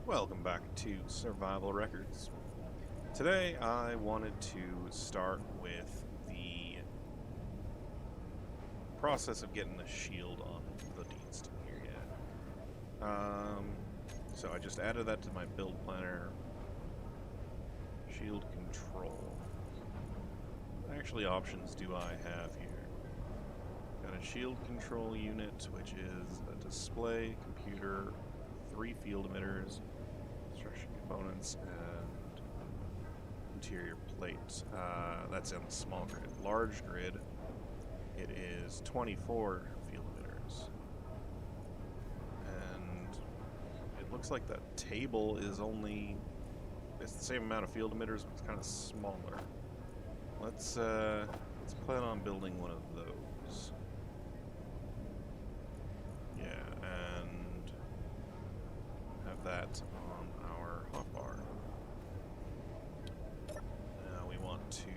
Welcome back to Survival Records. Today I wanted to start with the process of getting the shield on the Deanston here yet. So I just added that to my build planner. Shield control. What actually options do I have here? Got a shield control unit, which is a display, computer, 3 field emitters, construction components, and interior plates. That's in the small grid. Large grid, it is 24 field emitters. And it looks like that table is only, it's the same amount of field emitters, but it's kind of smaller. Let's plan on building one of those. Yeah, and have that on our hotbar. Now we want to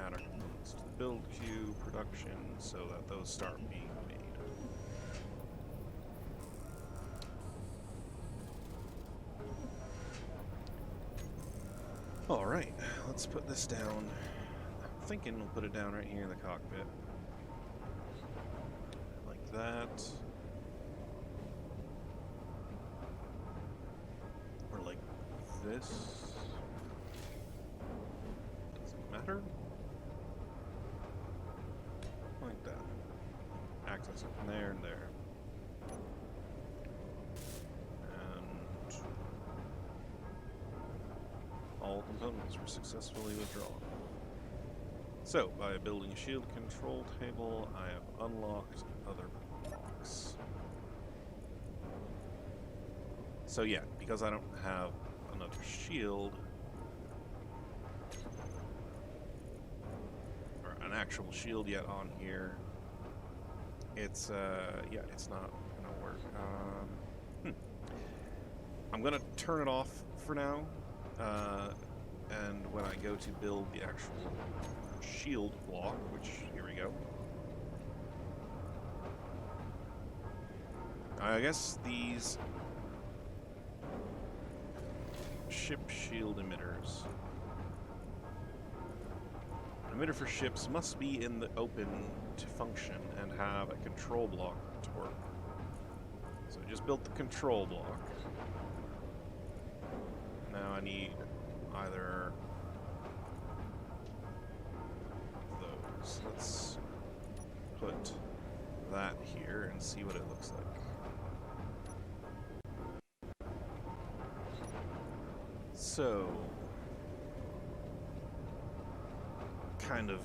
add our components to the build queue production so that those start being made. Alright, let's put this down. I'm thinking we'll put it down right here in the cockpit. Like that. Or like this. Doesn't matter. Like that. Access it from there and there. And all components were successfully withdrawn. So, by building a shield control table, I have unlocked other blocks. So yeah, because I don't have another shield, or an actual shield yet on here, it's, yeah, it's not gonna work. I'm gonna turn it off for now, and when I go to build the actual shield block, which, here we go. I guess these ship shield emitters. An emitter for ships must be in the open to function and have a control block to work. So I just built the control block. Now I need either of those. Let's put that here and see what it looks like. So, kind of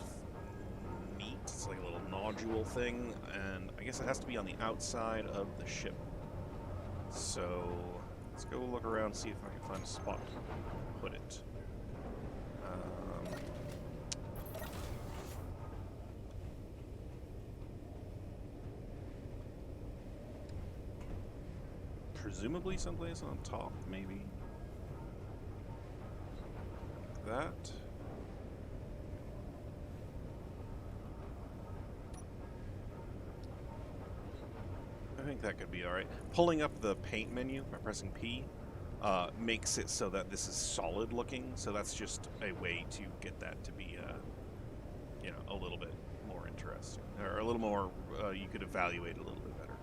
neat. It's like a little nodule thing, and I guess it has to be on the outside of the ship. So, let's go look around, see if I can find a spot to put it. Presumably someplace on top, maybe. That. I think that could be alright. Pulling up the paint menu by pressing P makes it so that this is solid looking, so that's just a way to get that to be, you know, a little bit more interesting, or a little more, you could evaluate a little bit better.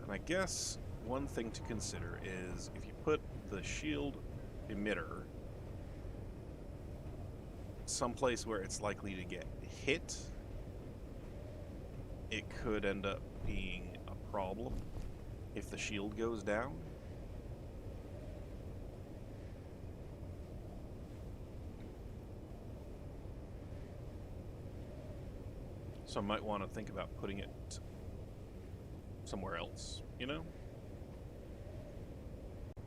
And I guess one thing to consider is if you put the shield emitter someplace where it's likely to get hit, it could end up being a problem if the shield goes down. So I might want to think about putting it somewhere else, you know?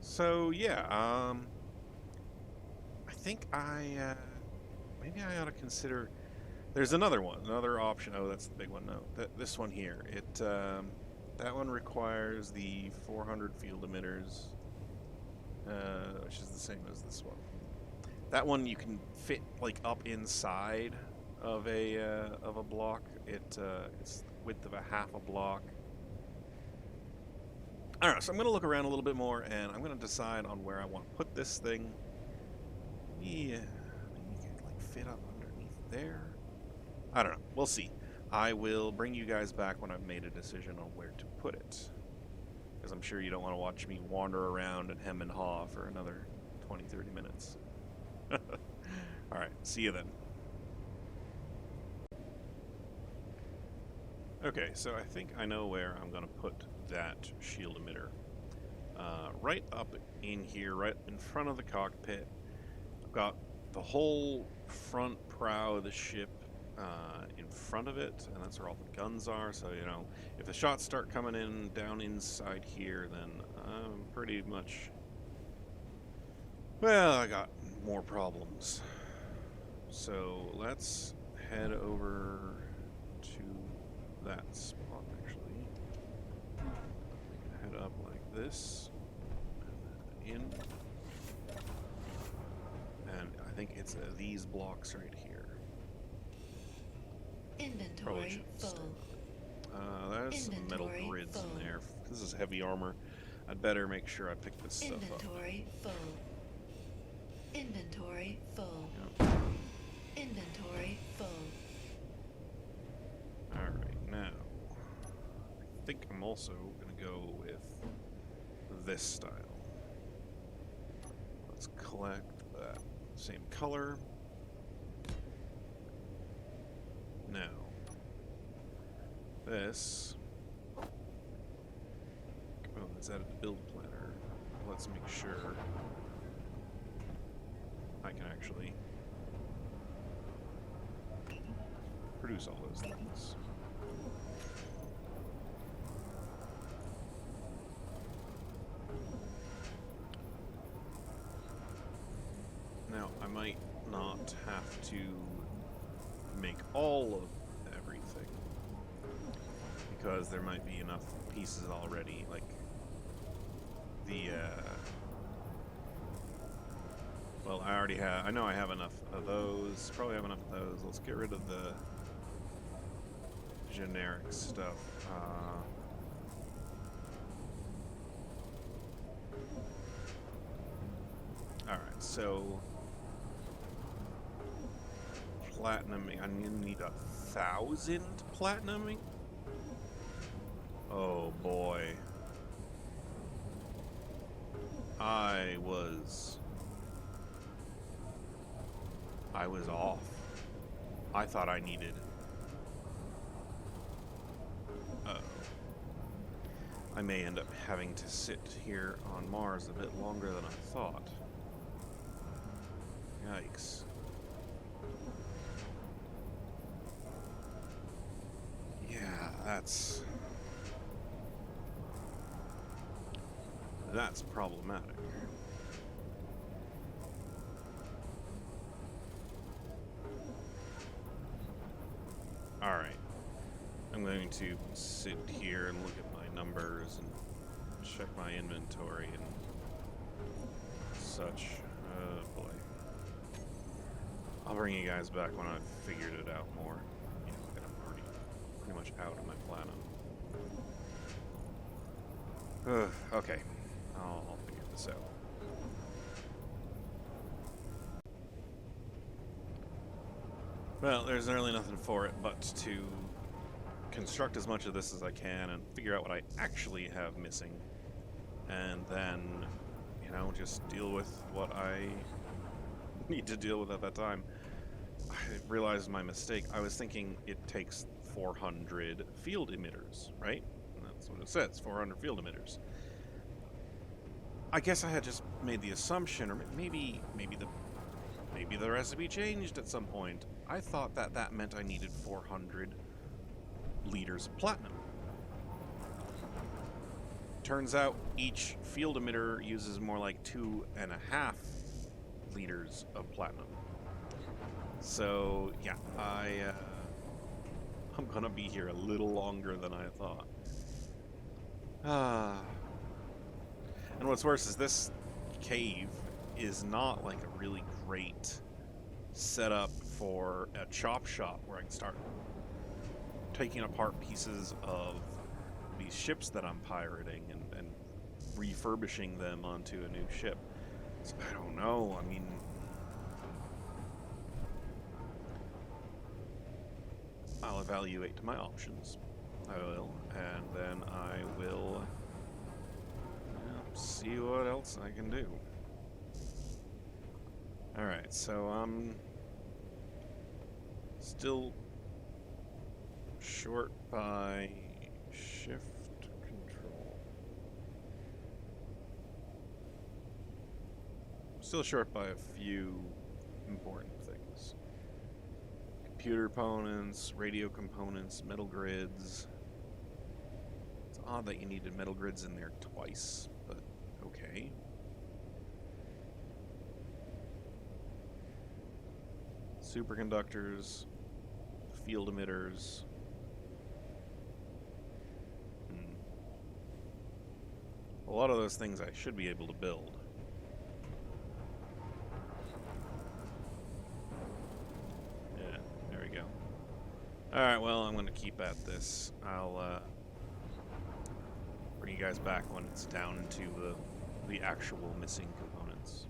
So yeah, I think maybe I ought to consider. There's another option. Oh, that's the big one. No, this one here. That one requires the 400 field emitters, which is the same as this one. That one you can fit like up inside of a block. It's the width of a half a block. All right, so I'm going to look around a little bit more, and I'm going to decide on where I want to put this thing. Yeah, maybe you can like fit up underneath there. I don't know. We'll see. I will bring you guys back when I've made a decision on where to put it, because I'm sure you don't want to watch me wander around and hem and haw for another 20-30 minutes. All right, see you then. Okay, so I think I know where I'm going to put that shield emitter. Right up in here, right in front of the cockpit. I've got the whole front prow of the ship in front of it, and that's where all the guns are. So, you know, if the shots start coming in down inside here, then I'm pretty much... Well, I got more problems. So let's head over to that spot, actually. We can head up like this, and then in. And I think it's these blocks right here. Inventory full. There's some metal grids in there. This is heavy armor. I'd better make sure I pick this stuff up. Inventory full. Inventory full. Yep. Inventory full. Alright, now I think I'm also going to go with this style. Let's collect that same color. Now, this, oh, it's added to build planner. Let's make sure I can actually produce all those things. Now, I might not have to make all of everything, because there might be enough pieces already, like the, well, I know I have enough of those, probably have enough of those. Let's get rid of the generic stuff. Alright, so platinuming, I need 1,000 platinuming? Oh boy. I was off. I thought I needed... Uh-oh. I may end up having to sit here on Mars a bit longer than I thought. Yikes. Yeah, that's problematic. Alright. I'm going to sit here and look at my numbers and check my inventory and such. Oh boy. I'll bring you guys back when I've figured it out more. You know, I'm already pretty much out of my platinum. Okay. I'll figure this out. Well, there's really nothing for it but to construct as much of this as I can and figure out what I actually have missing. And then, you know, just deal with what I need to deal with at that time. I realized my mistake. I was thinking it takes 400 field emitters, right? And that's what it says, 400 field emitters. I guess I had just made the assumption, or maybe the recipe changed at some point. I thought that meant I needed 400 liters of platinum. Turns out each field emitter uses more like 2.5 liters of platinum. So yeah, I'm gonna be here a little longer than I thought. And what's worse is this cave is not like a really great setup for a chop shop where I can start taking apart pieces of these ships that I'm pirating and refurbishing them onto a new ship. So I don't know. I mean, I'll evaluate my options. I will, and then I will see what else I can do. Alright, so I'm still short by shift control. Still short by a few important things. Computer components, radio components, metal grids. It's odd that you needed metal grids in there twice, but okay. Superconductors, field emitters. A lot of those things I should be able to build. Yeah, there we go. Alright, well, I'm going to keep at this. I'll bring you guys back when it's down into the actual missing components.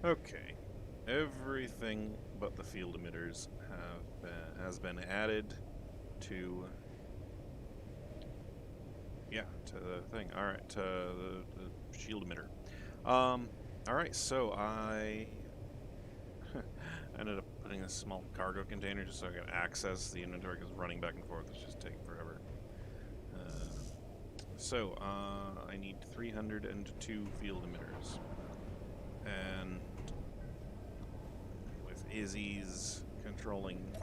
Okay, everything but the field emitters has been added to the thing. All right, to the shield emitter. All right, so I ended up putting a small cargo container just so I could access the inventory because running back and forth is just taking forever. So I need 302 field emitters. And with Izzy's controlling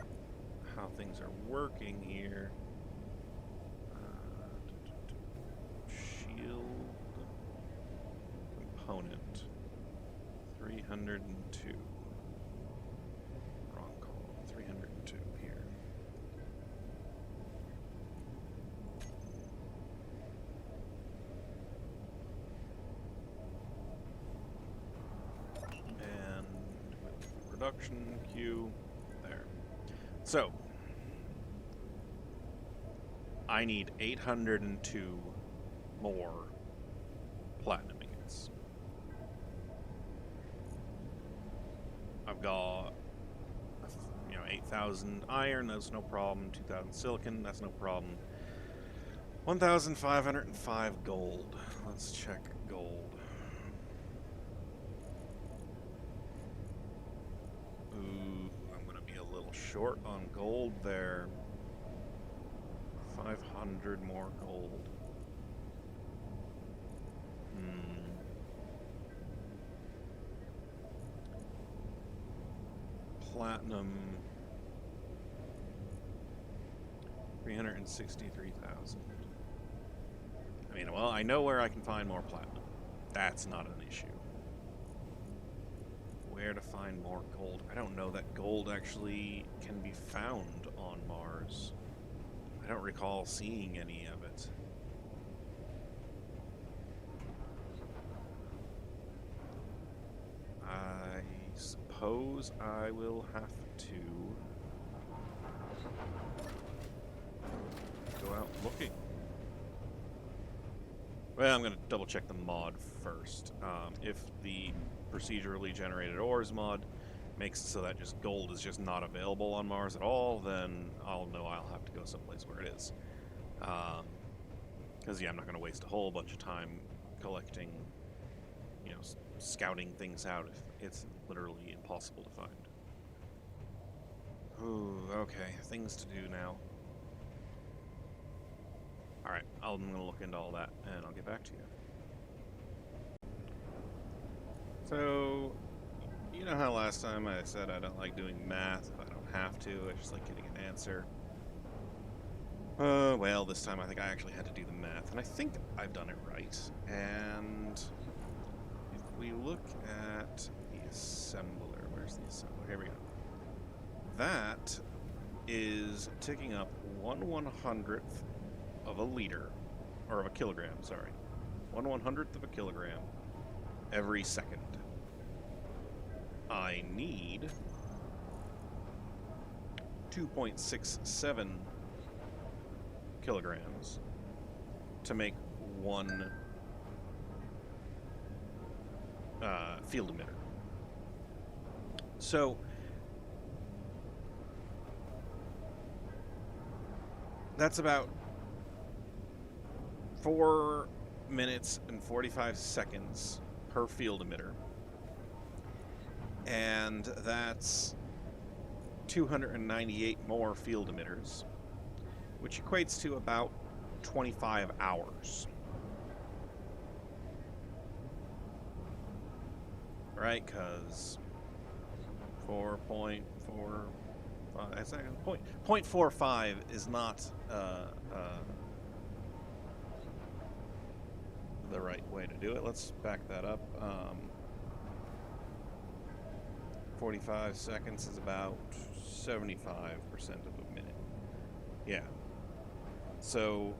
how things are working here, shield component 302. Wrong column. 302 here. Production queue there. So I need 802 more platinum ingots. I've got 8,000 iron, that's no problem. 2,000 silicon, that's no problem. 1,505 gold. Let's check gold. Ooh, I'm going to be a little short on gold there. 500 more gold. Platinum. 363,000. I mean, well, I know where I can find more platinum. That's not an issue. Where to find more gold? I don't know that gold actually can be found on Mars. I don't recall seeing any of it. I suppose I will have to go out looking. Well, I'm going to double check the mod first. If the procedurally generated ores mod makes it so that just gold is just not available on Mars at all, then I'll know I'll have to go someplace where it is. Because, yeah, I'm not going to waste a whole bunch of time collecting, scouting things out if it's literally impossible to find. Ooh, okay, things to do now. Alright, I'm going to look into all that, and I'll get back to you. So, you know how last time I said I don't like doing math if I don't have to, I just like getting an answer? Well, this time I think I actually had to do the math, and I think I've done it right. And if we look at the assembler, where's the assembler? Here we go. That is ticking up 1/100th of a liter, or of a kilogram, sorry. 1/100th of a kilogram every second. I need 2.67 kilograms to make one field emitter. So that's about 4 minutes and 45 seconds per field emitter. And that's 298 more field emitters, which equates to about 25 hours. Right, because 0.45 is not the right way to do it. Let's back that up. 45 seconds is about 75% of a minute. Yeah. So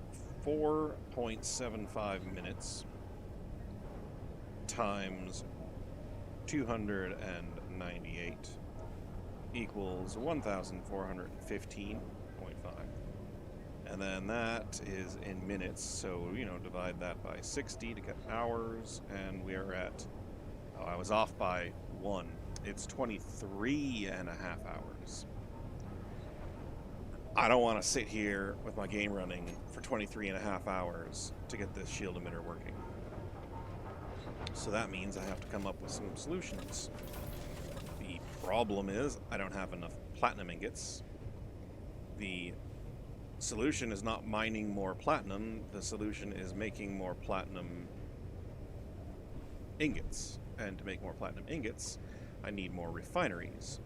4.75 minutes times 298 equals 1,415.5. And then that is in minutes, so, you know, divide that by 60 to get hours, and we are at, oh, I was off by 1. It's 23.5 hours. I don't want to sit here with my game running for 23.5 hours to get this shield emitter working. So that means I have to come up with some solutions. The problem is I don't have enough platinum ingots. The solution is not mining more platinum. The solution is making more platinum ingots. And to make more platinum ingots, I need more refineries.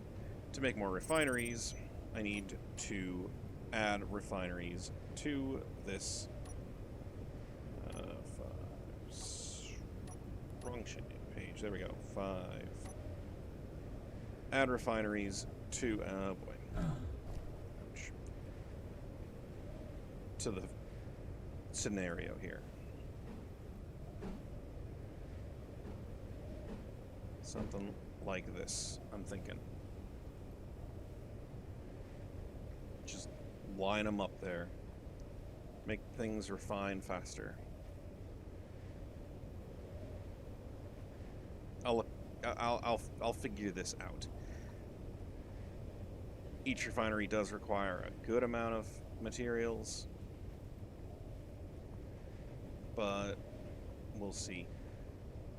To make more refineries, I need to add refineries to this wrong page. There we go. 5. Add refineries to to the scenario here. Something like this, I'm thinking. Just line them up there. Make things refine faster. I'll figure this out. Each refinery does require a good amount of materials, but we'll see.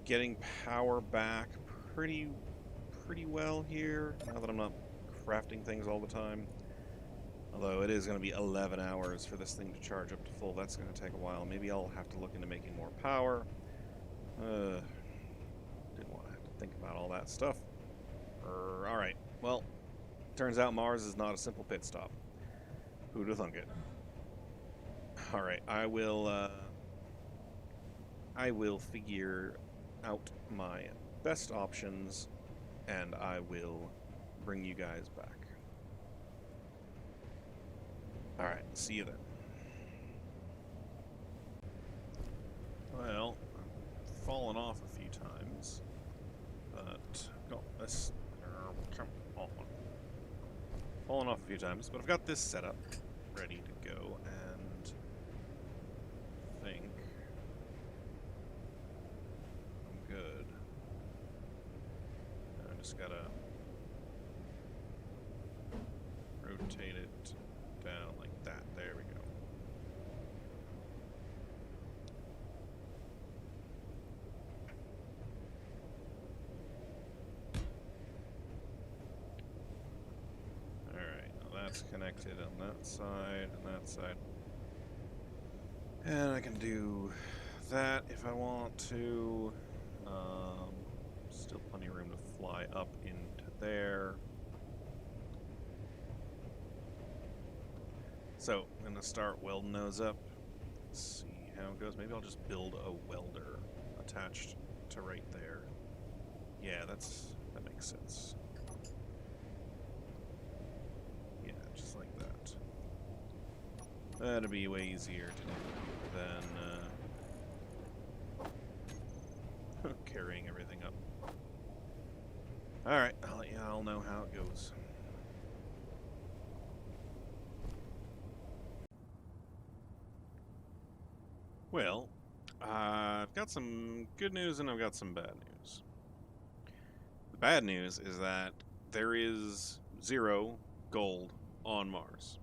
Getting power back pretty well here, now that I'm not crafting things all the time. Although it is going to be 11 hours for this thing to charge up to full. That's going to take a while. Maybe I'll have to look into making more power. Didn't want to have to think about all that stuff. Alright, well, turns out Mars is not a simple pit stop. Who'd have thunk it? Alright, I will figure out my best options, and I will bring you guys back. Alright, see you then. Well, I've fallen off a few times, but fallen off a few times, but I've got this set up ready to go, and I think I'm good. I just gotta rotate it down like that. There we go. Alright, now that's connected on that side and that side. And I can do that if I want to. Still plenty of room to fly up into there. So, I'm going to start welding those up. Let's see how it goes. Maybe I'll just build a welder attached to right there. Yeah, that makes sense. Yeah, just like that. That'd be way easier to do than carrying everything up. Alright, I'll let you all know how it goes. Well, I've got some good news and I've got some bad news. The bad news is that there is 0 gold on Mars.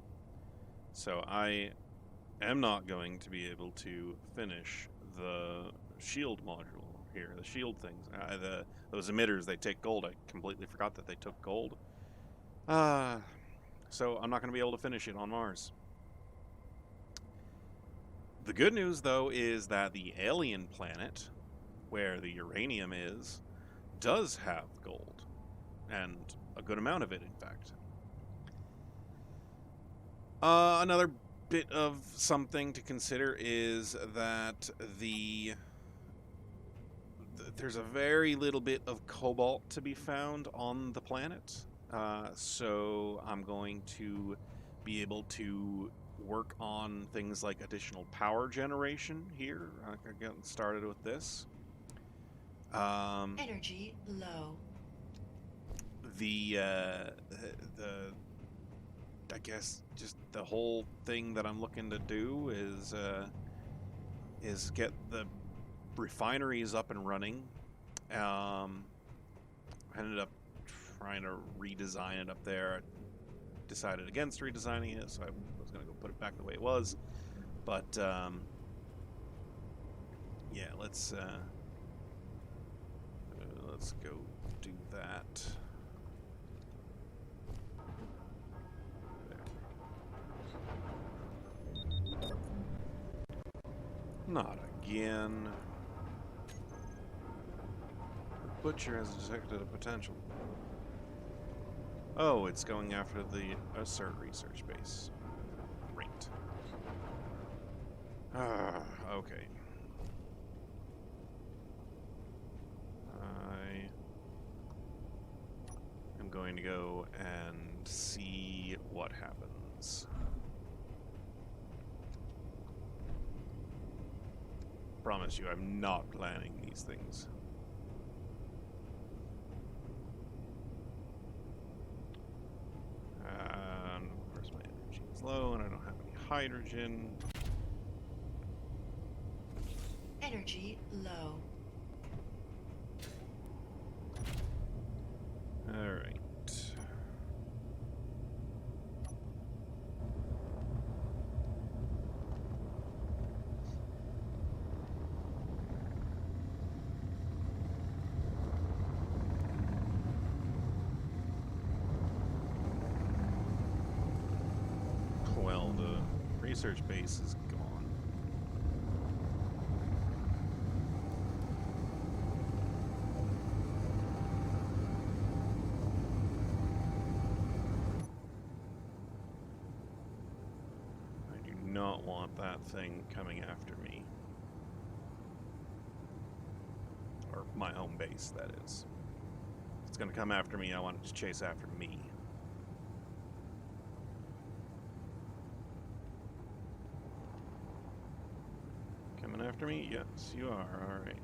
So I am not going to be able to finish the shield module here, the shield things. Those emitters, they take gold. I completely forgot that they took gold. So I'm not going to be able to finish it on Mars. The good news, though, is that the alien planet, where the uranium is, does have gold. And a good amount of it, in fact. Another bit of something to consider is that there's a very little bit of cobalt to be found on the planet. So I'm going to be able to work on things like additional power generation here. I'm getting started with this. Energy low. I guess just the whole thing that I'm looking to do is get the refineries up and running. I ended up trying to redesign it up there. I decided against redesigning it, so I was going to go put it back the way it was. But yeah, let's go do that. Not again. The Butcher has detected a potential. Oh, it's going after the Assert research base. Great. Okay. I am going to go and see what happens. Promise you, I'm not planning these things. Of course, my energy is low, and I don't have any hydrogen. Energy low. All right. Well, the research base is gone. I do not want that thing coming after me. Or my home base, that is. If it's going to come after me, I want it to chase after me. Coming after me? Yes, you are. All right.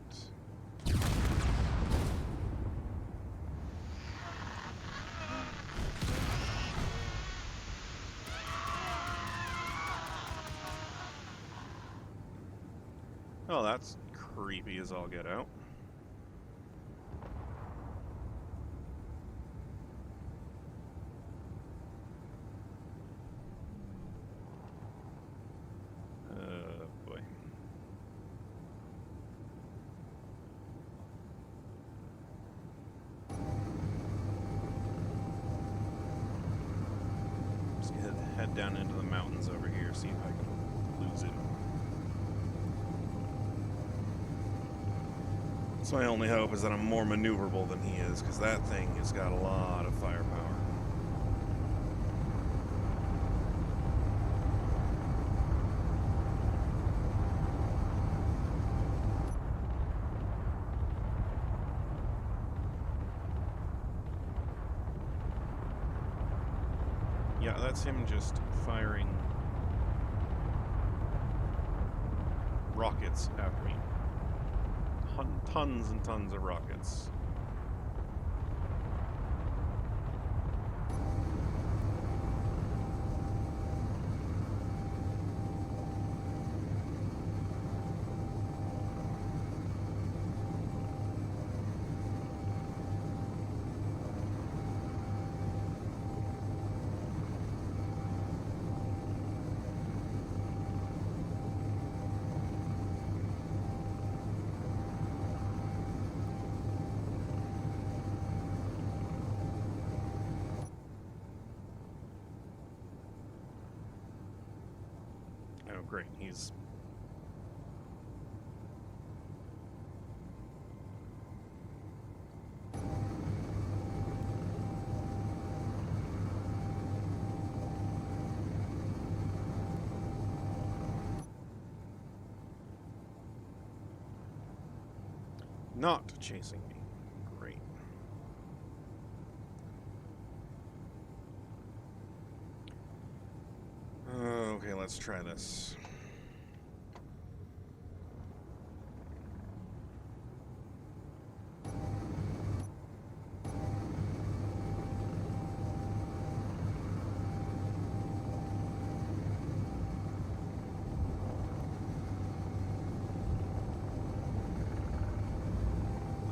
Oh, that's creepy as all get out. Boy. Just head down into the mountains over here, see if I can lose it. So my only hope is that I'm more maneuverable than he is, because that thing has got a lot of firepower. Yeah, that's him just firing rockets after me. tons and tons of rockets. Oh, great. He's... not chasing me. Great. Okay, let's try this.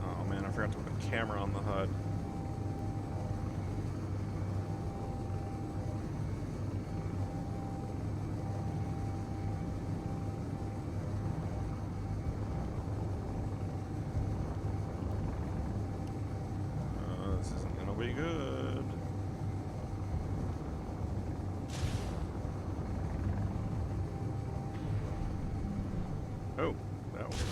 Oh man, I forgot to put a camera on the HUD. This isn't gonna be good. Oh, that worked.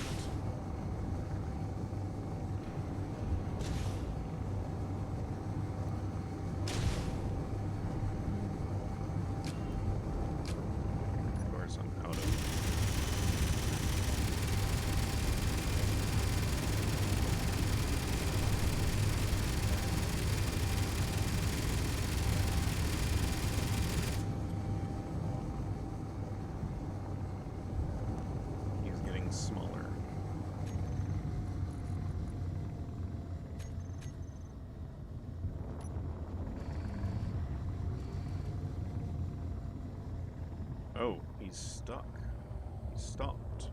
Of course, I'm out of... smaller. Oh, he's stuck. He stopped.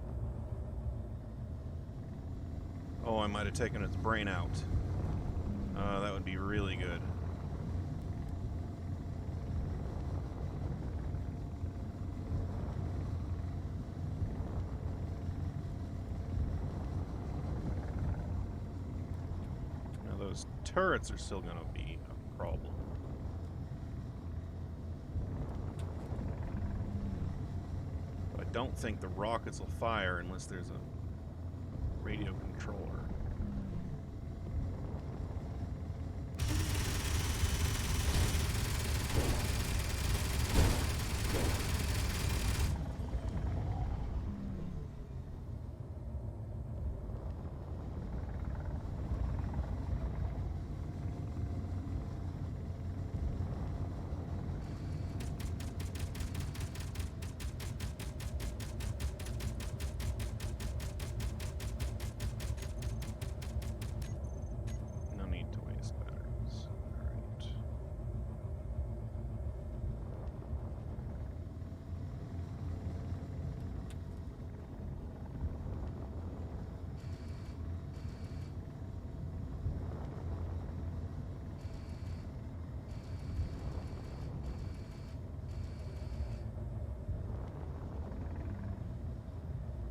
Oh, I might have taken its brain out. That would be really good. Those turrets are still going to be a problem. But I don't think the rockets will fire unless there's a radio controller.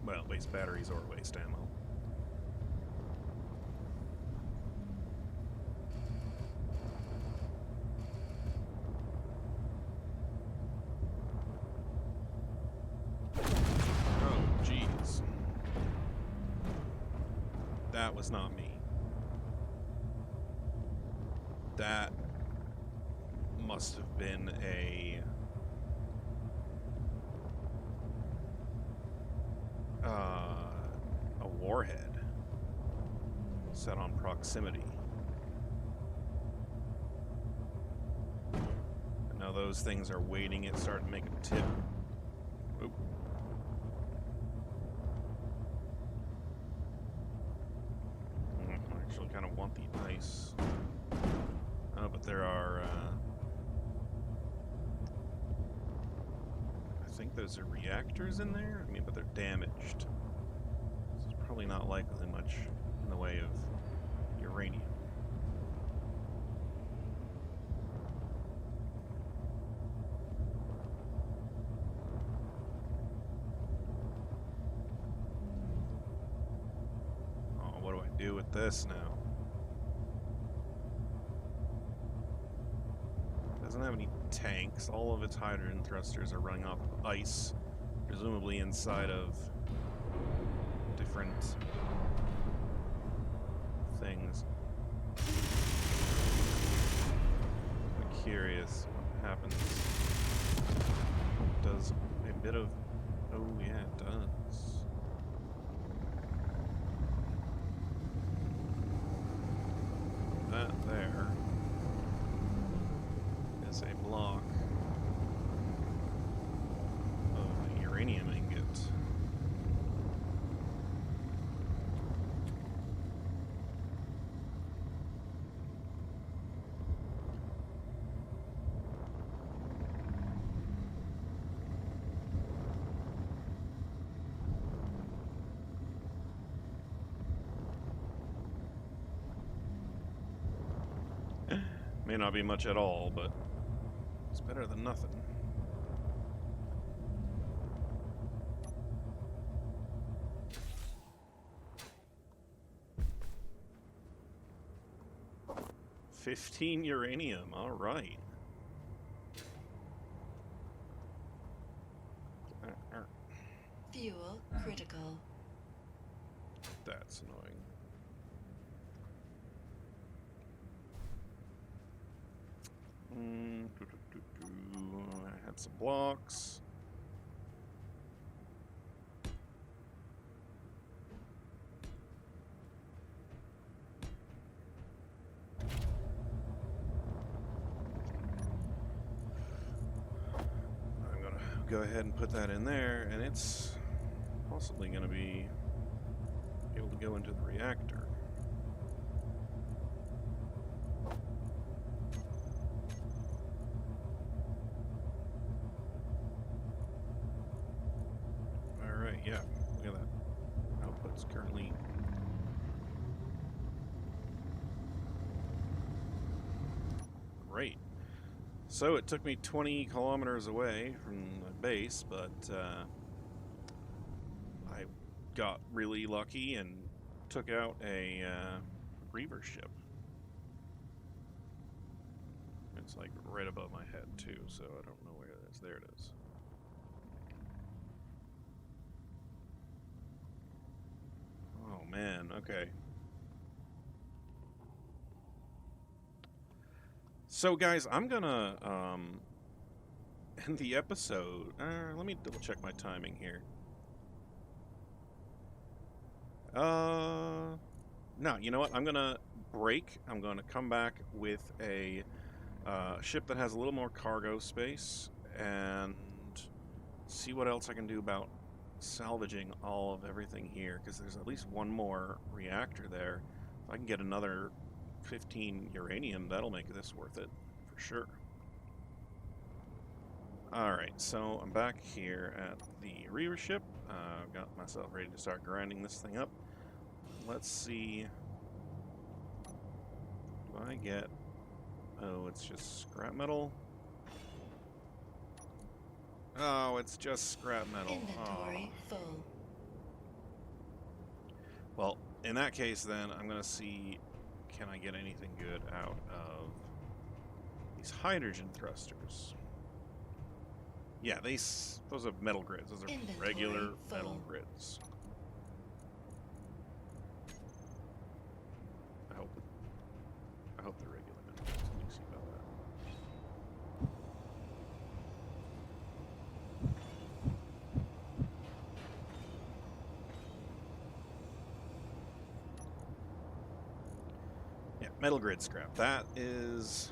Well, waste batteries or waste ammo. Oh, jeez. That was not me. That must have been a warhead set on proximity. And now those things are waiting it starting to make a tip. Oop. there are, I think those are reactors in there. I mean, but they're damaged. So it's probably not likely much in the way of uranium. Oh, what do I do with this now? Doesn't have any tanks. All of its hydrogen thrusters are running off of ice, presumably inside of different things. I'm curious what happens. It does a bit of... Oh yeah, it does. That there is a block of a uranium ingot. May not be much at all, but it's better than nothing. $15 uranium, all right. Fuel critical. That's annoying. I had some blocks. I'm gonna go ahead and put that in there, and it's possibly gonna be able to go into the reactor. Yeah, look at that. Output's currently... Great. So it took me 20 kilometers away from the base, but I got really lucky and took out a Reaver ship. It's like right above my head too, so I don't know where it is. There it is. Oh man, okay. So guys, I'm gonna end the episode. Let me double check my timing here. No, you know what? I'm gonna break. I'm gonna come back with a ship that has a little more cargo space and see what else I can do about salvaging all of everything here, because there's at least one more reactor there. If I can get another 15 uranium, that'll make this worth it for sure. Alright, so I'm back here at the Reaver ship. I've got myself ready to start grinding this thing up. Let's see. Do I get... Oh, it's just scrap metal? Oh, it's just scrap metal. Inventory full. Well, in that case, then, I'm going to see, can I get anything good out of these hydrogen thrusters? Yeah, those are metal grids. Those are Inventory regular full. metal grids. I hope they're regular metal grids. Let me see about that. Yeah, metal grid scrap. That is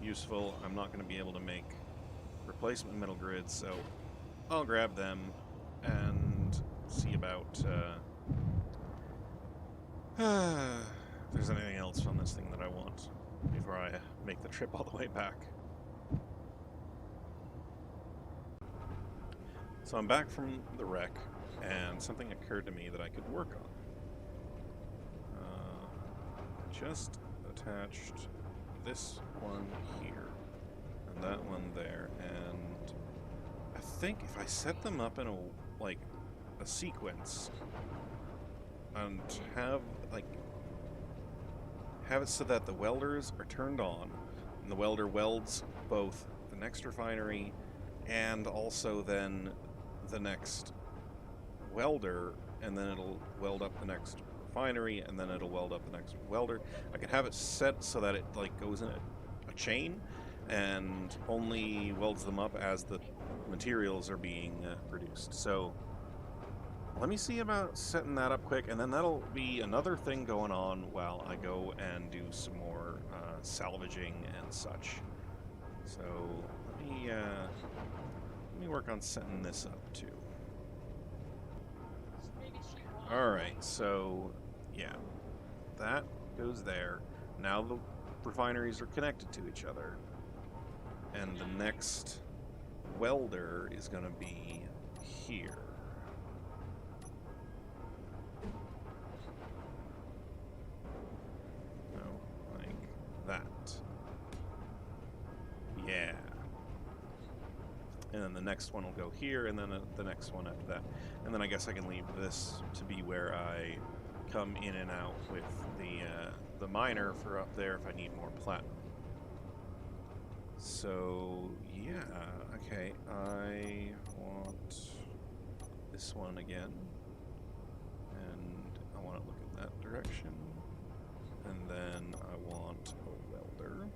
useful. I'm not going to be able to make replacement metal grids, so I'll grab them and see about if there's anything else on this thing that I want before before I make the trip all the way back. So I'm back from the wreck, and something occurred to me that I could work on. Just attached this one here, and that one there, and I think if I set them up in a sequence, and have it so that the welders are turned on, and the welder welds both the next refinery and also then the next welder, and then it'll weld up the next refinery, and then it'll weld up the next welder. I can have it set so that it goes in a chain and only welds them up as the materials are being produced. So let me see about setting that up quick, and then that'll be another thing going on while I go and do some more salvaging and such. So let me work on setting this up too. Alright, so yeah, that goes there. Now the refineries are connected to each other, and the next welder is going to be here. No, like that. Yeah. And then the next one will go here, and then the next one after that. And then I guess I can leave this to be where I come in and out with the miner for up there if I need more platinum. So, yeah, okay, I want this one again, and I want to look in that direction, and then I want a welder,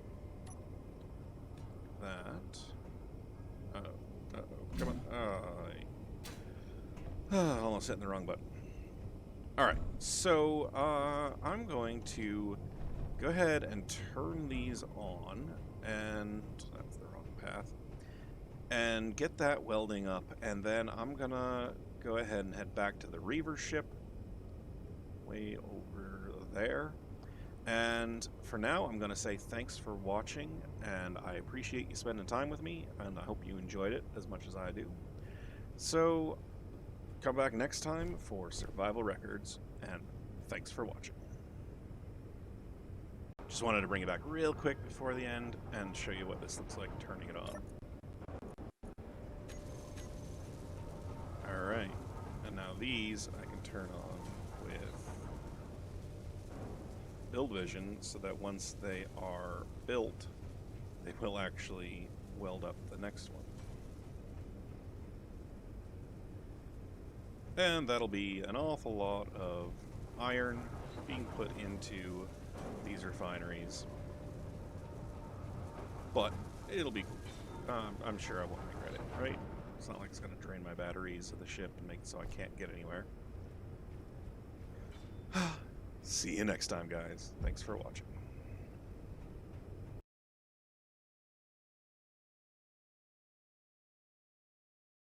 that, come on, almost hitting the wrong button. Alright, so I'm going to go ahead and turn these on, and that's the wrong path, and get that welding up, and then I'm gonna go ahead and head back to the Reaver ship, way over there. And for now, I'm gonna say thanks for watching, and I appreciate you spending time with me, and I hope you enjoyed it as much as I do. So come back next time for Survival Records, and thanks for watching. Just wanted to bring it back real quick before the end and show you what this looks like turning it on. Alright, and now these I can turn on with Build Vision so that once they are built, they will actually weld up the next one. And that'll be an awful lot of iron being put into these refineries. But it'll be cool. I'm sure I won't regret it, right? It's not like it's going to drain my batteries of the ship and make it so I can't get anywhere. See you next time, guys. Thanks for watching.